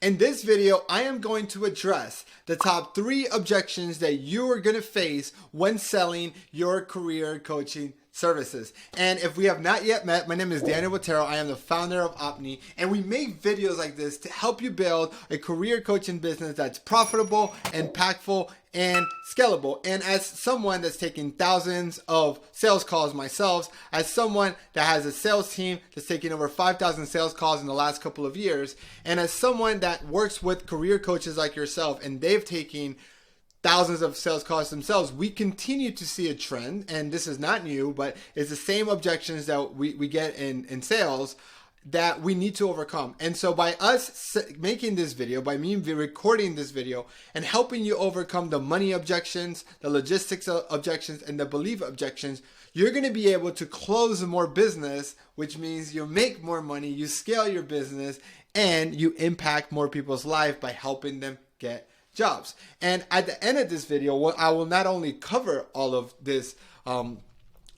In this video, I am going to address the top 3 objections that you are going to face when selling your career coaching services. And if we have not yet met, my name is Daniel Botero. I am the founder of Opny, and we make videos like this to help you build a career coaching business that's profitable, impactful, and scalable. And as someone that's taken thousands of sales calls myself, as someone that has a sales team that's taken over 5,000 sales calls in the last couple of years, and as someone that works with career coaches like yourself, and they've taken thousands of sales calls themselves, we continue to see a trend, and this is not new, but it's the same objections that we get in sales that we need to overcome. And so by us making this video, by me recording this video and helping you overcome the money objections, the logistics objections, and the belief objections, you're going to be able to close more business, which means you make more money, you scale your business, and you impact more people's life by helping them get jobs. And at the end of this video, I will not only cover all of this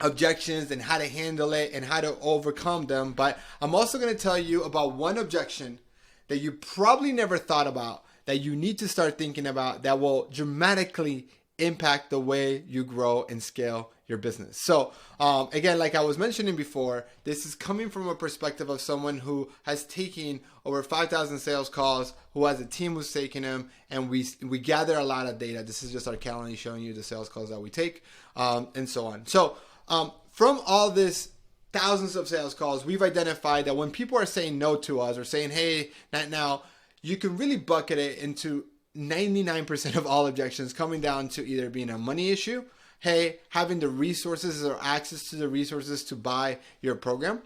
objections and how to handle it and how to overcome them, but I'm also going to tell you about one objection that you probably never thought about, that you need to start thinking about, that will dramatically impact the way you grow and scale your business. So again, like I was mentioning before, this is coming from a perspective of someone who has taken over 5,000 sales calls, who has a team who's taking them, and we gather a lot of data. This is just our calendar showing you the sales calls that we take, and so on. So from all this thousands of sales calls, we've identified that when people are saying no to us or saying, hey, not now, you can really bucket it into 99% of all objections coming down to either being a money issue, hey, having the resources or access to the resources to buy your program,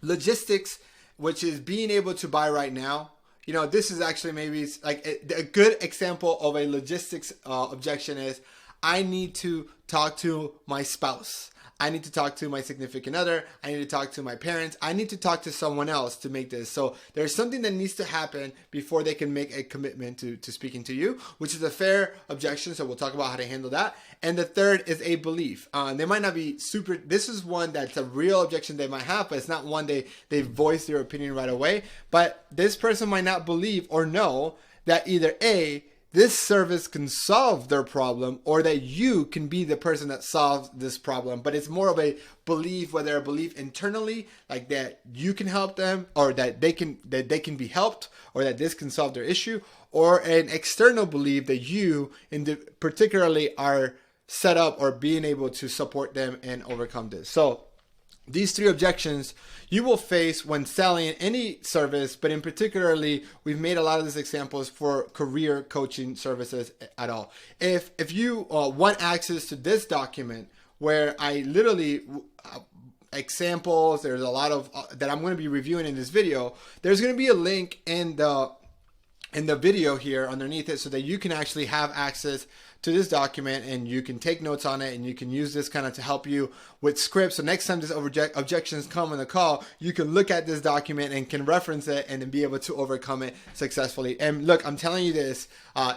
logistics, which is being able to buy right now. You know, this is actually maybe like a good example of a logistics objection is I need to talk to my spouse. I need to talk to my significant other. I need to talk to my parents. I need to talk to someone else to make this. So there's something that needs to happen before they can make a commitment to speaking to you, which is a fair objection. So we'll talk about how to handle that. And the third is a belief. They might not be super, this is one that's a real objection they might have, but it's not one they voice their opinion right away. But this person might not believe or know that either A, this service can solve their problem, or that you can be the person that solves this problem. But it's more of a belief, whether a belief internally, like that you can help them, or that they can be helped, or that this can solve their issue, or an external belief that you particularly are set up or being able to support them and overcome this. So these 3 objections you will face when selling any service, but in particularly, we've made a lot of these examples for career coaching services at all. If you want access to this document where I literally examples, there's a lot of that I'm going to be reviewing in this video, there's going to be a link in the video here underneath it so that you can actually have access to this document and you can take notes on it, and you can use this kind of to help you with scripts. So next time these objections come on the call, you can look at this document and can reference it and then be able to overcome it successfully. And look, I'm telling you this,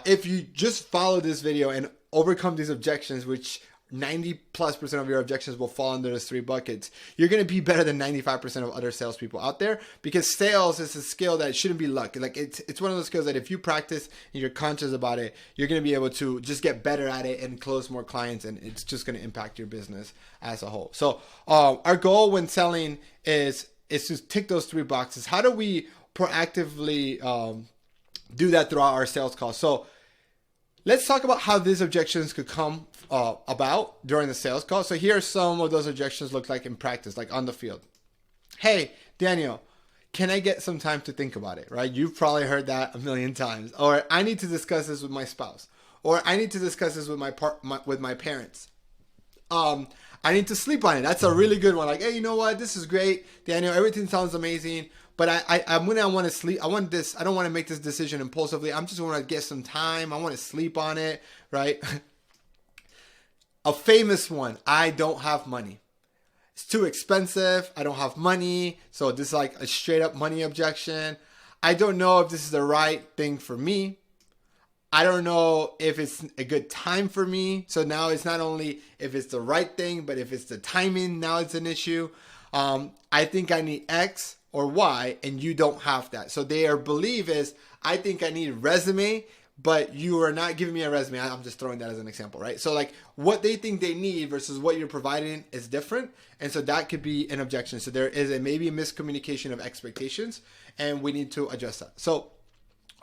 if you just follow this video and overcome these objections, which 90+% of your objections will fall under those 3 buckets, you're going to be better than 95% of other salespeople out there, because sales is a skill that shouldn't be luck. Like it's one of those skills that if you practice and you're conscious about it, you're going to be able to just get better at it and close more clients, and it's just going to impact your business as a whole. So our goal when selling is to tick those 3 boxes. How do we proactively do that throughout our sales calls? So let's talk about how these objections could come about during the sales call. So here are some of those objections look like in practice, like on the field. Hey, Daniel, can I get some time to think about it, right? You've probably heard that a million times. Or I need to discuss this with my spouse. Or I need to discuss this with my parents. I need to sleep on it. That's a really good one. Like, hey, you know what? This is great, Daniel. Everything sounds amazing. But I'm gonna want to sleep. I want this. I don't want to make this decision impulsively. I'm just want to get some time. I want to sleep on it, right? A famous one. I don't have money. It's too expensive. I don't have money. So this is like a straight up money objection. I don't know if this is the right thing for me. I don't know if it's a good time for me. So now it's not only if it's the right thing, but if it's the timing, now it's an issue. I think I need X or Y, and you don't have that. So their belief is, I think I need a resume, but you are not giving me a resume. I'm just throwing that as an example, right? So like what they think they need versus what you're providing is different. And so that could be an objection. So there is maybe a miscommunication of expectations, and we need to adjust that. So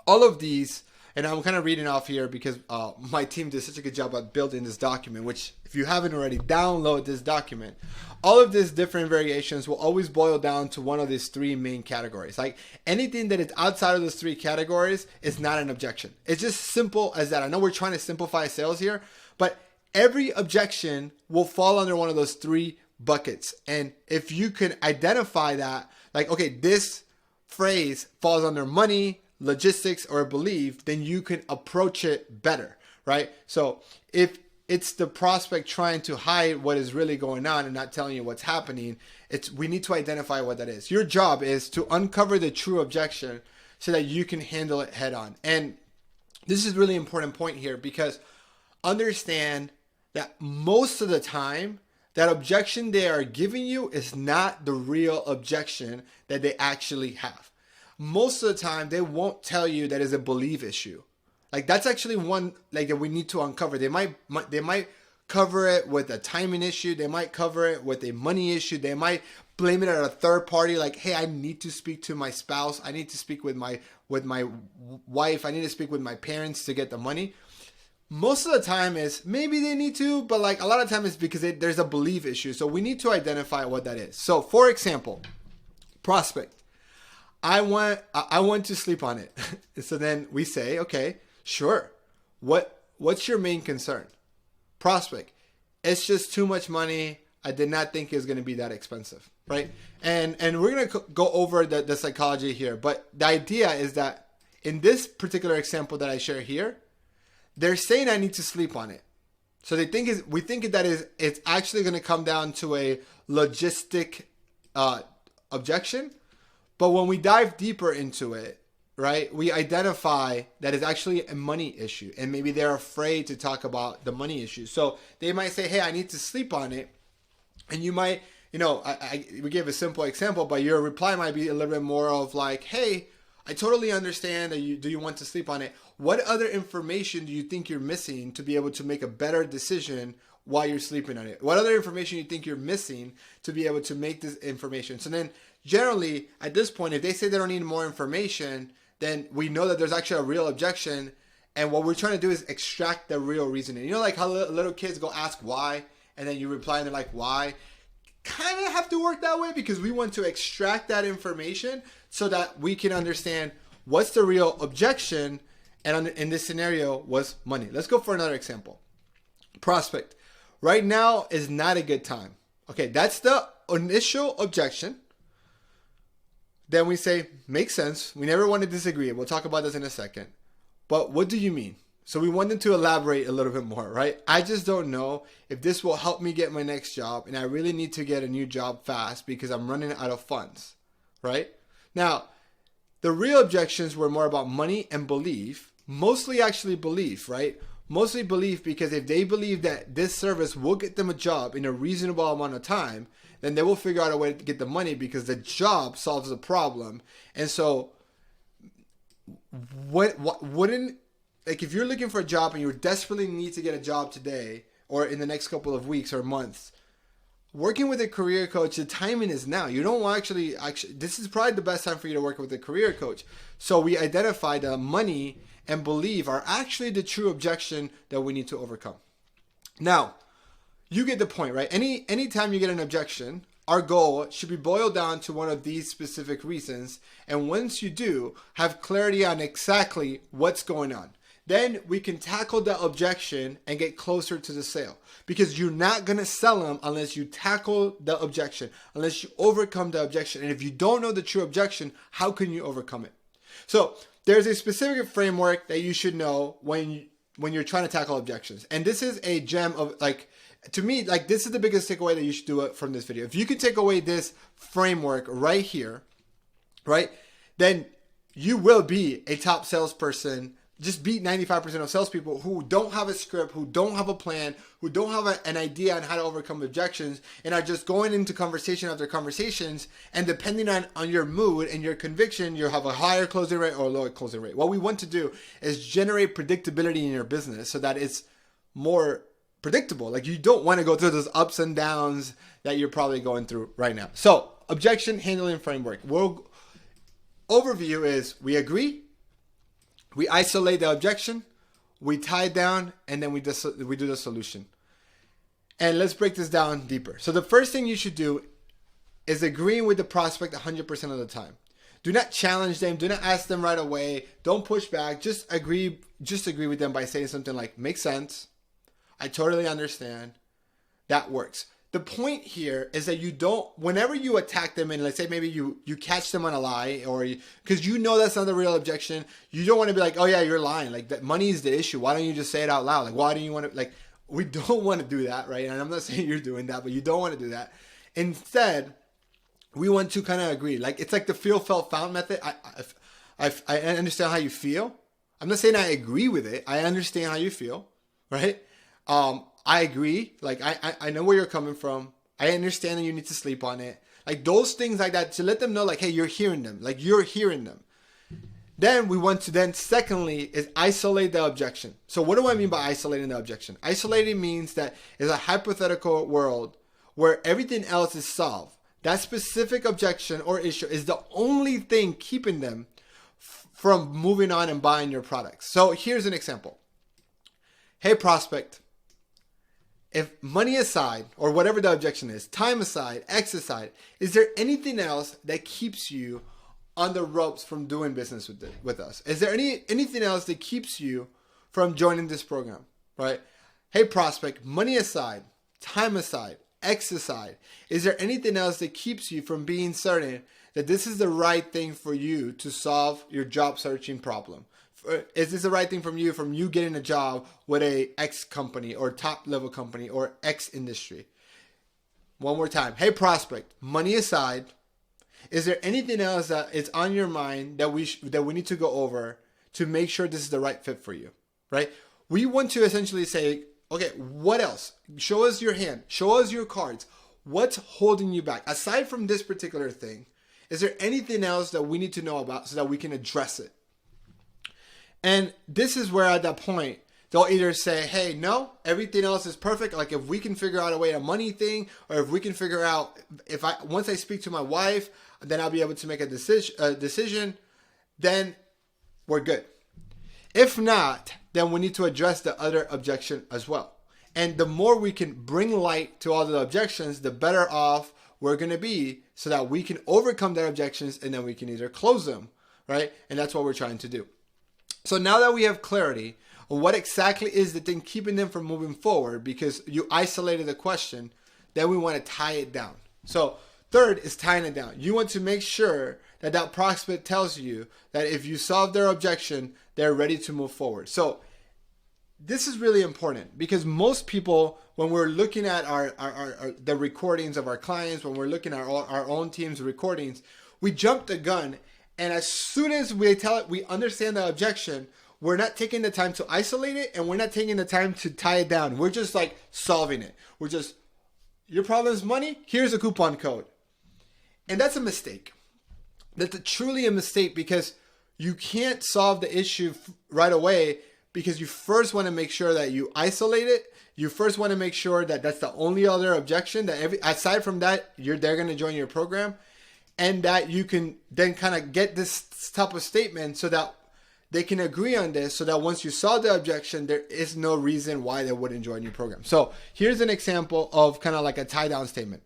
all of these, and I'm kind of reading off here because my team did such a good job at building this document, which if you haven't already, download this document. All of these different variations will always boil down to one of these three main categories. Like anything that is outside of those three categories is not an objection. It's just simple as that. I know we're trying to simplify sales here, but every objection will fall under one of those three buckets. And if you can identify that, like, okay, this phrase falls under money, logistics, or belief, then you can approach it better, right? So if it's the prospect trying to hide what is really going on and not telling you what's happening, we need to identify what that is. Your job is to uncover the true objection so that you can handle it head on. And this is a really important point here, because understand that most of the time, that objection they are giving you is not the real objection that they actually have. Most of the time, they won't tell you that is a belief issue. Like that's actually one like that we need to uncover. They might cover it with a timing issue. They might cover it with a money issue. They might blame it on a third party. Like, hey, I need to speak to my spouse. I need to speak with my wife. I need to speak with my parents to get the money. Most of the time is maybe they need to, but like a lot of time it's because there's a belief issue. So we need to identify what that is. So for example, prospect. I want to sleep on it. So then we say, okay, sure. What's your main concern? Prospect. It's just too much money. I did not think it was going to be that expensive, right? And we're going to go over the psychology here. But the idea is that in this particular example that I share here, they're saying I need to sleep on it. So we think that it's actually going to come down to a logistic objection. But when we dive deeper into it, right, we identify that it's actually a money issue. And maybe they're afraid to talk about the money issue. So they might say, hey, I need to sleep on it. And you might, we gave a simple example, but your reply might be a little bit more of like, hey, I totally understand that do you want to sleep on it? What other information do you think you're missing to be able to make a better decision while you're sleeping on it? What other information you think you're missing to be able to make this information? So then generally at this point, if they say they don't need more information, then we know that there's actually a real objection. And what we're trying to do is extract the real reasoning. You know, like how little kids go ask why, and then you reply and they're like, why? Kind of have to work that way because we want to extract that information so that we can understand what's the real objection. And in this scenario was money. Let's go for another example. Prospect. Right now is not a good time. Okay, that's the initial objection. Then we say, makes sense. We never want to disagree. We'll talk about this in a second. But what do you mean? So we want them to elaborate a little bit more, right? I just don't know if this will help me get my next job, and I really need to get a new job fast because I'm running out of funds, right? Now, the real objections were more about money and belief, mostly actually belief, right? Mostly belief because if they believe that this service will get them a job in a reasonable amount of time, then they will figure out a way to get the money because the job solves the problem. And so wouldn't, like if you're looking for a job and you desperately need to get a job today or in the next couple of weeks or months, working with a career coach, the timing is now. You don't actually, this is probably the best time for you to work with a career coach. So we identify that money and belief are actually the true objection that we need to overcome. Now, you get the point, right? Anytime you get an objection, our goal should be boiled down to one of these specific reasons. And once you do, have clarity on exactly what's going on. Then we can tackle the objection and get closer to the sale. Because you're not going to sell them unless you tackle the objection, unless you overcome the objection. And if you don't know the true objection, how can you overcome it? So there's a specific framework that you should know when you're trying to tackle objections. And this is a gem of to me, this is the biggest takeaway that you should do from this video. If you could take away this framework right here, right, then you will be a top salesperson just beat 95% of salespeople who don't have a script, who don't have a plan, who don't have an idea on how to overcome objections, and are just going into conversation after conversations. And depending on your mood and your conviction, you'll have a higher closing rate or a lower closing rate. What we want to do is generate predictability in your business so that it's more predictable. Like, you don't want to go through those ups and downs that you're probably going through right now. So, objection handling framework. Overview is we agree, we isolate the objection, we tie it down, and then we do the solution. And let's break this down deeper. So the first thing you should do is agreeing with the prospect 100% of the time. Do not challenge them. Do not ask them right away. Don't push back. Just agree with them by saying something like, makes sense. I totally understand. That works. The point here is that you don't, whenever you attack them and let's say maybe you catch them on a lie, or because you know that's not the real objection, you don't want to be like, oh yeah, you're lying. Like, that money is the issue. Why don't you just say it out loud? Like, why do you want to, like, we don't want to do that, right? And I'm not saying you're doing that, but you don't want to do that. Instead, we want to kind of agree. Like, it's like the feel, felt, found method. I understand how you feel. I'm not saying I agree with it. I understand how you feel, right? I agree. Like, I know where you're coming from. I understand that you need to sleep on it. Like, those things like that, to let them know, like, hey, you're hearing them. Like, you're hearing them. Then we want to secondly, is isolate the objection. So what do I mean by isolating the objection? Isolating means that it's a hypothetical world where everything else is solved. That specific objection or issue is the only thing keeping them from moving on and buying your products. So here's an example. Hey, prospect. If money aside, or whatever the objection is, time aside, X aside, is there anything else that keeps you on the ropes from doing business with us? Is there anything else that keeps you from joining this program, right? Hey, prospect, money aside, time aside, X aside, is there anything else that keeps you from being certain that this is the right thing for you to solve your job searching problem? Is this the right thing from you getting a job with a X company or top level company or X industry? One more time. Hey, prospect, money aside, is there anything else that is on your mind that we need to go over to make sure this is the right fit for you, right? We want to essentially say, okay, what else? Show us your hand. Show us your cards. What's holding you back? Aside from this particular thing, is there anything else that we need to know about so that we can address it? And this is where at that point, they'll either say, hey, no, everything else is perfect. Like, if we can figure out a way, a money thing, or if we can figure out, once I speak to my wife, then I'll be able to make a decision, then we're good. If not, then we need to address the other objection as well. And the more we can bring light to all the objections, the better off we're going to be, so that we can overcome their objections and then we can either close them, right? And that's what we're trying to do. So now that we have clarity on what exactly is the thing keeping them from moving forward, because you isolated the question, then we want to tie it down. So third is tying it down. You want to make sure that that prospect tells you that if you solve their objection, they're ready to move forward. So this is really important, because most people, when we're looking at the recordings of our clients, when we're looking at our own team's recordings, we jump the gun. And as soon as we understand the objection, we're not taking the time to isolate it, and we're not taking the time to tie it down. We're just like solving it. We're just, your problem is money? Here's a coupon code. And that's a mistake. That's truly a mistake, because you can't solve the issue right away, because you first want to make sure that you isolate it. You first want to make sure that that's the only other objection, that aside from that, they're going to join your program. And that you can then kind of get this type of statement so that they can agree on this, so that once you solve the objection, there is no reason why they wouldn't join your program. So here's an example of kind of like a tie down statement.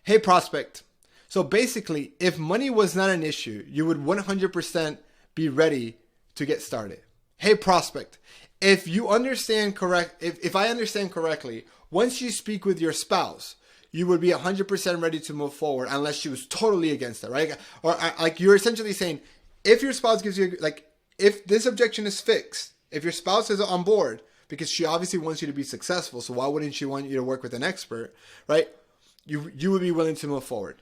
Hey, prospect. So basically, if money was not an issue, you would 100% be ready to get started. Hey, prospect. If I understand correctly, once you speak with your spouse, you would be 100% ready to move forward unless she was totally against it, right? Or like, you're essentially saying, if your spouse gives you, like, if this objection is fixed, if your spouse is on board, because she obviously wants you to be successful, so why wouldn't she want you to work with an expert, right? You would be willing to move forward.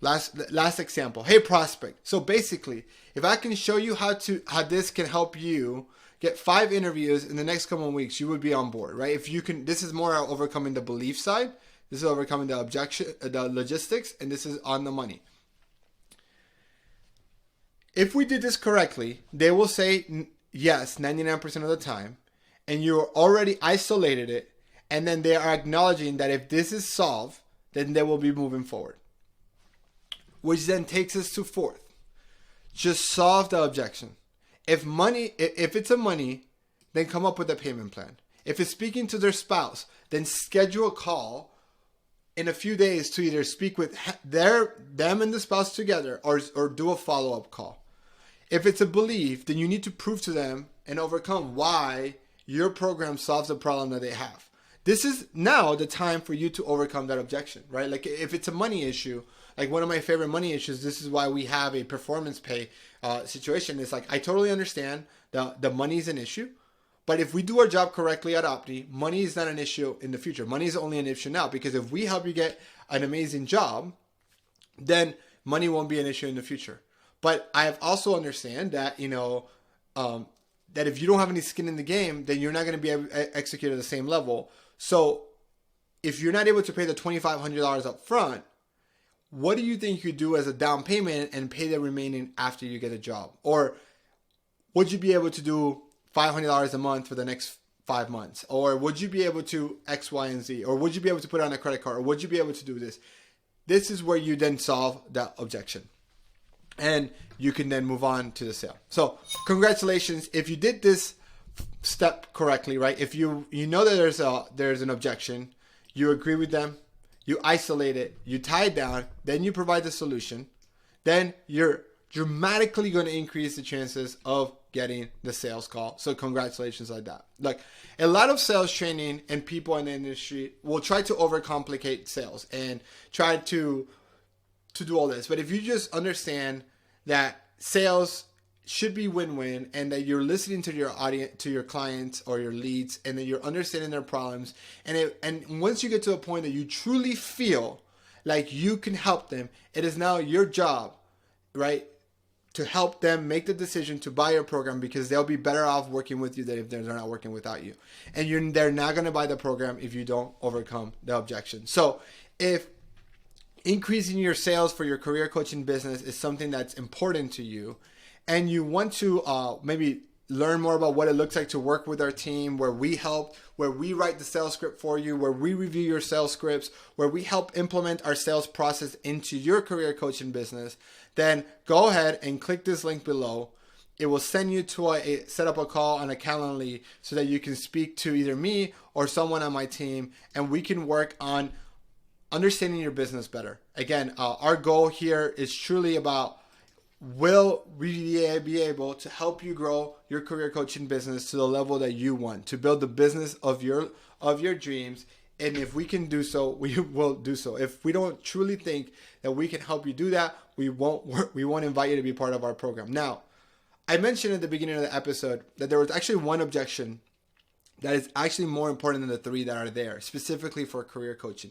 Last example. Hey, prospect. So basically, if I can show you how this can help you get 5 interviews in the next couple of weeks, you would be on board, right? If you can, this is more overcoming the belief side. This is overcoming the objection, the logistics, and this is on the money. If we did this correctly, they will say yes 99% of the time, and you're already isolated it, and then they are acknowledging that if this is solved, then they will be moving forward. Which then takes us to 4th. Just solve the objection. If it's a money, then come up with a payment plan. If it's speaking to their spouse, then schedule a call in a few days to either speak with them and the spouse together or do a follow-up call. If it's a belief, then you need to prove to them and overcome why your program solves the problem that they have. This is now the time for you to overcome that objection, right? Like if it's a money issue, like one of my favorite money issues, this is why we have a performance pay situation. It's like, I totally understand the money is an issue, but if we do our job correctly at Opny, money is not an issue in the future. Money is only an issue now, because if we help you get an amazing job, then money won't be an issue in the future. But I have also understand that, that if you don't have any skin in the game, then you're not going to be able to execute at the same level. So if you're not able to pay the $2,500 up front, what do you think you do as a down payment and pay the remaining after you get a job? Or would you be able to do $500 a month for the next 5 months? Or would you be able to X, Y, and Z? Or would you be able to put it on a credit card? Or would you be able to do this? This is where you then solve that objection. And you can then move on to the sale. So congratulations. If you did this step correctly, right? If you know that there's an objection, you agree with them, you isolate it, you tie it down, then you provide the solution, then you're dramatically going to increase the chances of getting the sales call. So congratulations on that. Like a lot of sales training and people in the industry will try to overcomplicate sales and try to do all this. But if you just understand that sales should be win-win, and that you're listening to your audience, to your clients or your leads, and that you're understanding their problems, and once you get to a point that you truly feel like you can help them, it is now your job, right, to help them make the decision to buy your program, because they'll be better off working with you than if they're not working without you. And they're not going to buy the program if you don't overcome the objection. So if increasing your sales for your career coaching business is something that's important to you, and you want to maybe learn more about what it looks like to work with our team, where we help, where we write the sales script for you, where we review your sales scripts, where we help implement our sales process into your career coaching business, then go ahead and click this link below. It will send you to set up a call on a Calendly so that you can speak to either me or someone on my team, and we can work on understanding your business better. Again, our goal here is truly about, will we be able to help you grow your career coaching business to the level that you want, to build the business of your dreams? And if we can do so, we will do so. If we don't truly think that we can help you do that, we won't invite you to be part of our program. Now, I mentioned at the beginning of the episode that there was actually one objection that is actually more important than the 3 that are there, specifically for career coaching.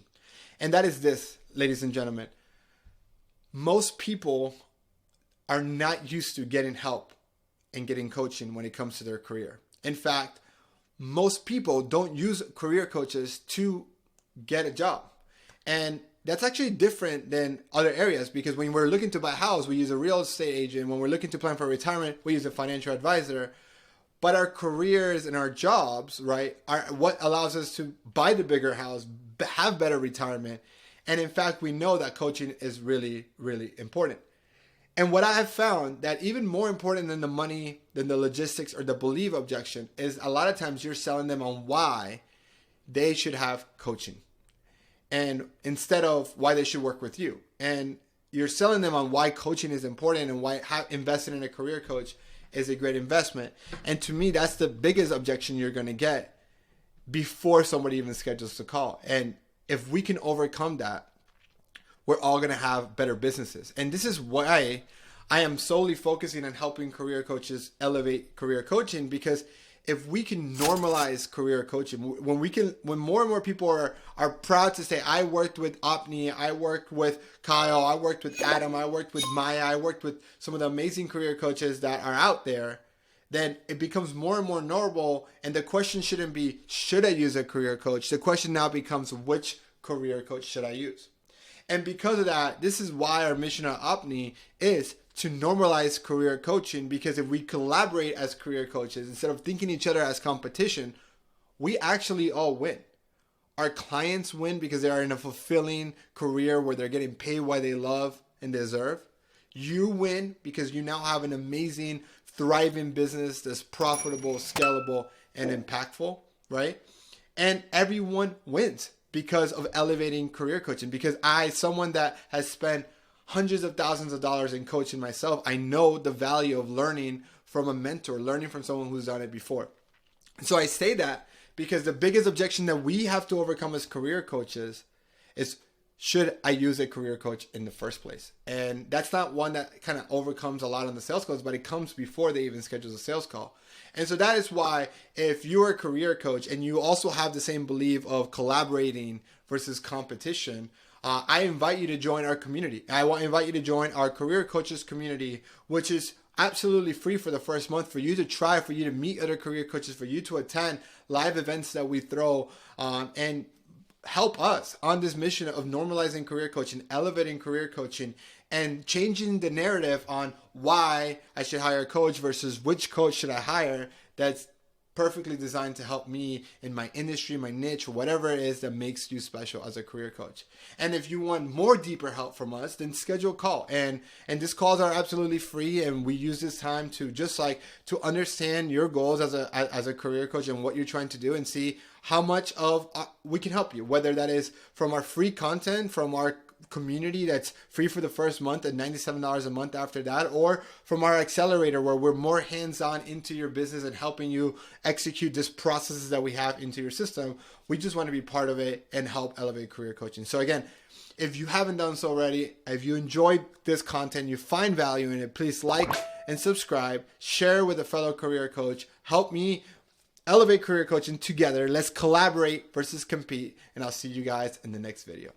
And that is this, ladies and gentlemen. Most people are not used to getting help and getting coaching when it comes to their career. In fact, most people don't use career coaches to get a job. And that's actually different than other areas, because when we're looking to buy a house, we use a real estate agent. When we're looking to plan for retirement, we use a financial advisor. But our careers and our jobs, right, are what allows us to buy the bigger house, have better retirement. And in fact, we know that coaching is really, really important. And what I have found that even more important than the money, than the logistics or the belief objection, is a lot of times you're selling them on why they should have coaching, and instead of why they should work with you. And you're selling them on why coaching is important and why investing in a career coach is a great investment. And to me, that's the biggest objection you're going to get before somebody even schedules the call. And if we can overcome that, we're all going to have better businesses. And this is why I am solely focusing on helping career coaches elevate career coaching, because if we can normalize career coaching, when more and more people are proud to say, I worked with Opny, I worked with Kyle, I worked with Adam, I worked with Maya, I worked with some of the amazing career coaches that are out there, then it becomes more and more normal. And the question shouldn't be, should I use a career coach? The question now becomes, which career coach should I use? And because of that, this is why our mission at Opny is to normalize career coaching, because if we collaborate as career coaches, instead of thinking each other as competition, we actually all win. Our clients win because they are in a fulfilling career where they're getting paid what they love and deserve. You win because you now have an amazing, thriving business that's profitable, scalable, and impactful, right? And everyone wins because of elevating career coaching. Because someone that has spent hundreds of thousands of dollars in coaching myself, I know the value of learning from a mentor, learning from someone who's done it before. And so I say that because the biggest objection that we have to overcome as career coaches is, should I use a career coach in the first place? And that's not one that kind of overcomes a lot on the sales calls, but it comes before they even schedule a sales call. And so that is why, if you're a career coach and you also have the same belief of collaborating versus competition, I invite you to join our community. I want to invite you to join our career coaches community, which is absolutely free for the first month, for you to try, for you to meet other career coaches, for you to attend live events that we throw, and help us on this mission of normalizing career coaching, elevating career coaching, and changing the narrative on why I should hire a coach versus which coach should I hire. That's perfectly designed to help me in my industry, my niche, whatever it is that makes you special as a career coach. And if you want more deeper help from us, then schedule a call. And these calls are absolutely free, and we use this time to to understand your goals as a career coach and what you're trying to do, and see how much of we can help you, whether that is from our free content, from our community that's free for the first month and $97 a month after that, or from our accelerator where we're more hands-on into your business and helping you execute these processes that we have into your system. We just want to be part of it and help elevate career coaching. So again, if you haven't done so already, if you enjoyed this content, you find value in it, please like and subscribe, share with a fellow career coach, help me elevate career coaching together. Let's collaborate versus compete, and I'll see you guys in the next video.